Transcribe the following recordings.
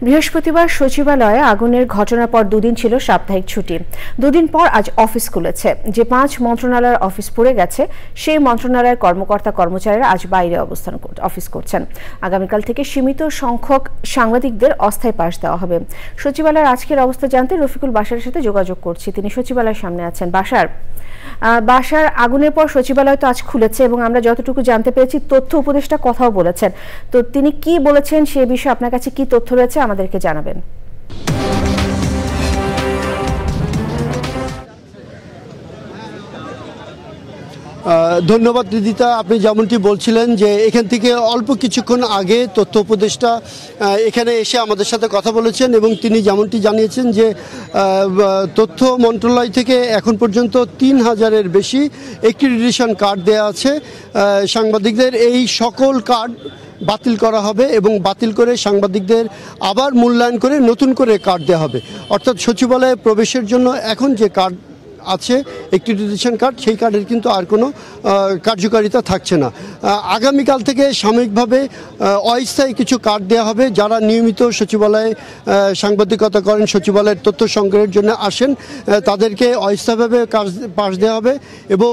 বৃহস্পতিবার সচিবালয়ে আগুনের ঘটনার পর দুদিন ছিল সাপ্তাহিক ছুটি। দুদিন পর আজ অফিস খুলেছে। যে 5 মন্ত্রণালয়ের অফিস পুড়ে গেছে সেই মন্ত্রণালয়ের কর্মকর্তা কর্মচারীরা আজ বাইরে অফিস করছেন। আগামীকাল থেকে সীমিত সংখ্যক সাংবাদিকদের অস্থায়ী পাস দেওয়া হবে। সচিবালয়ের আজকের অবস্থা জানতে রফিকুল বাশারের সাথে যোগাযোগ করছি। তিনি সচিবালয়ের সামনে আছেন। বাশার, আগুনের পর সচিবালয় তো আজ খুলেছে এবং আমরা যতটুকু জানতে পেরেছি তথ্য উপদেষ্টা কথাও বলেছেন। তো তিনি কি বলেছেন সে বিষয়ে আপনার কাছে কি তথ্য রয়েছে আমাদেরকে জানাবেন। ধন্যবাদ রিদিতা। আপনি যেমনটি বলছিলেন যে এখান থেকে অল্প কিছুক্ষণ আগে তথ্য উপদেষ্টা এখানে এসে আমাদের সাথে কথা বলেছেন এবং তিনি যেমনটি জানিয়েছেন যে তথ্য মন্ত্রণালয় থেকে এখন পর্যন্ত 3000-এর বেশি অ্যাক্রিডিটেশন কার্ড দেওয়া আছে সাংবাদিকদের। এই সকল কার্ড বাতিল করা হবে এবং বাতিল করে সাংবাদিকদের আবার মূল্যায়ন করে নতুন করে কার্ড দেওয়া হবে। অর্থাৎ সচিবালয়ে প্রবেশের জন্য এখন যে কার্ড আছে অ্যাক্রিডিটেশন কার্ড, সেই কার্ডের কিন্তু আর কোনো কার্যকারিতা থাকছে না। আগামীকাল থেকে সাময়িকভাবে অস্থায়ী কিছু কার্ড দেওয়া হবে। যারা নিয়মিত সচিবালয়ে সাংবাদিকতা করেন, সচিবালয়ের তথ্য সংগ্রহের জন্য আসেন, তাদেরকে অস্থায়ীভাবে পাস দেওয়া হবে এবং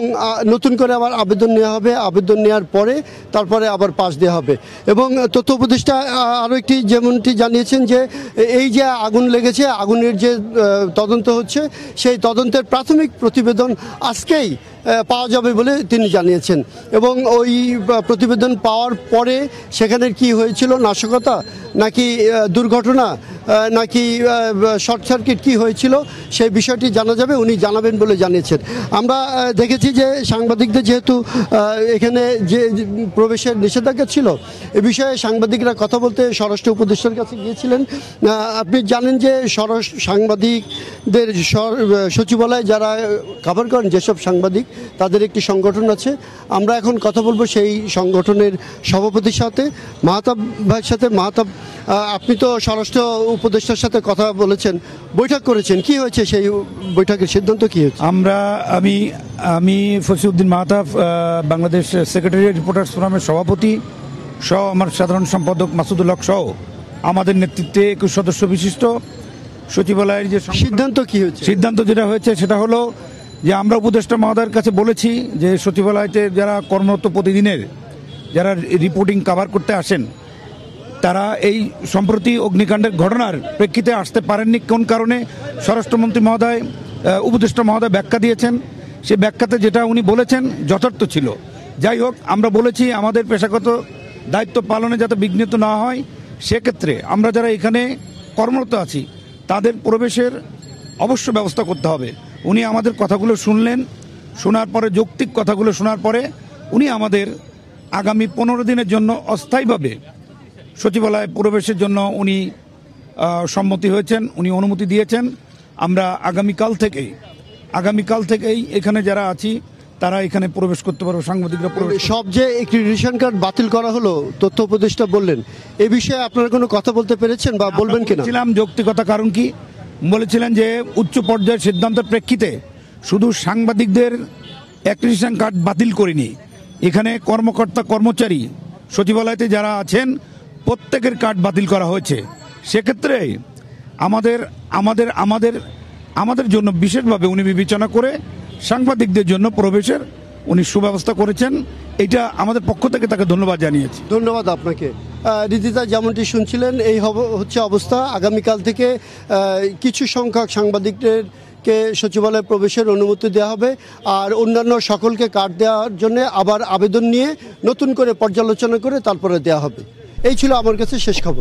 নতুন করে আবার আবেদন নেওয়া হবে। আবেদন নেওয়ার পরে তারপরে আবার পাস দেওয়া হবে। এবং তথ্য উপদেষ্টা আরও একটি যেমনটি জানিয়েছেন যে এই যে আগুন লেগেছে, আগুনের যে তদন্ত হচ্ছে, সেই তদন্তের প্রাথমিক প্রতিবেদন আজকেই পাওয়া যাবে বলে তিনি জানিয়েছেন। এবং ওই প্রতিবেদন পাওয়ার পরে সেখানে কি হয়েছিল, নাশকতা নাকি দুর্ঘটনা নাকি শর্ট সার্কিট কি হয়েছিল, সেই বিষয়টি জানা যাবে, উনি জানাবেন বলে জানিয়েছেন। আমরা দেখেছি যে সাংবাদিকদের যেহেতু এখানে যে প্রবেশের নিষেধাজ্ঞা ছিল, এ বিষয়ে সাংবাদিকরা কথা বলতে স্বরাষ্ট্র উপদেষ্টার কাছে গিয়েছিলেন। আপনি জানেন যে সাংবাদিকদের সচিবালয়ে যারা কভার করেন, যেসব সাংবাদিক, তাদের একটি সংগঠন আছে। আমরা এখন কথা বলবো সেই সংগঠনের সভাপতির সাথে, মাহতাব ভাইয়ের সাথে। মাহতাব, আপনি তো স্বরাষ্ট্র উপদেষ্টার সাথে কথা বলেছেন, বৈঠক করেছেন, কি হয়েছে সেই বৈঠকের সিদ্ধান্ত কি হয়েছে? আমি ফসিউদ্দিন মাহতাব, বাংলাদেশ সেক্রেটারিয়েট রিপোর্টার্স ফোরামের সভাপতি সহ আমার সাধারণ সম্পাদক মাসুদুল হক সহ আমাদের নেতৃত্বে 21 সদস্য বিশিষ্ট সচিবালয়ের যে সিদ্ধান্ত কি হয়েছে, সিদ্ধান্ত যেটা হয়েছে সেটা হলো যে আমরা উপদেষ্টা মহোদয়ের কাছে বলেছি যে সচিবালয়তে যারা কর্মরত প্রতিদিনের যারা রিপোর্টিং কভার করতে আসেন, তারা এই সম্প্রতি অগ্নিকাণ্ডের ঘটনার প্রেক্ষিতে আসতে পারেননি। কোন কারণে স্বরাষ্ট্রমন্ত্রী মহোদয়, উপদেষ্টা মহোদয় ব্যাখ্যা দিয়েছেন। সে ব্যাখ্যাতে যেটা উনি বলেছেন যথার্থ ছিল। যাই হোক, আমরা বলেছি আমাদের পেশাগত দায়িত্ব পালনে যাতে বিঘ্নিত না হয়, সেক্ষেত্রে আমরা যারা এখানে কর্মরত আছি তাদের প্রবেশের অবশ্য ব্যবস্থা করতে হবে। উনি আমাদের কথাগুলো শুনলেন, শোনার পরে যৌক্তিক কথাগুলো শোনার পরে উনি আমাদের আগামী 15 দিনের জন্য অস্থায়ীভাবে সচিবালয়ে প্রবেশের জন্য উনি সম্মতি হয়েছেন, উনি অনুমতি দিয়েছেন। আমরা আগামীকাল থেকেই এখানে যারা আছি তারা এখানে প্রবেশ করতে পারবে, সাংবাদিকরা প্রবেশ। সব যে রেশন কার্ড বাতিল করা হলো, তথ্য উপদেষ্টা বললেন, এ বিষয়ে আপনারা কোনো কথা বলতে পেরেছেন বা বলবেন কিনা? বলেছিলাম যৌক্তিকতা, কারণ কি বলেছিলেন যে উচ্চ পর্যায়ের সিদ্ধান্তের প্রেক্ষিতে শুধু সাংবাদিকদের অ্যাক্রিডিটেশন কার্ড বাতিল করিনি, এখানে কর্মকর্তা কর্মচারী সচিবালয়তে যারা আছেন প্রত্যেকের কার্ড বাতিল করা হয়েছে। সেক্ষেত্রে আমাদের জন্য বিশেষভাবে উনি বিবেচনা করে সাংবাদিকদের জন্য প্রবেশের উনি সুব্যবস্থা করেছেন। এটা আমাদের পক্ষ থেকে তাকে ধন্যবাদ জানিয়েছি। ধন্যবাদ আপনাকে। রিদিতা, যেমনটি শুনছিলেন, এই হচ্ছে অবস্থা। আগামীকাল থেকে কিছু সংখ্যক সাংবাদিকদেরকে সচিবালয়ে প্রবেশের অনুমতি দেওয়া হবে, আর অন্যান্য সকলকে কার্ড দেওয়ার জন্য আবার আবেদন নিয়ে নতুন করে পর্যালোচনা করে তারপরে দেওয়া হবে। এই ছিল আমার কাছে শেষ খবর।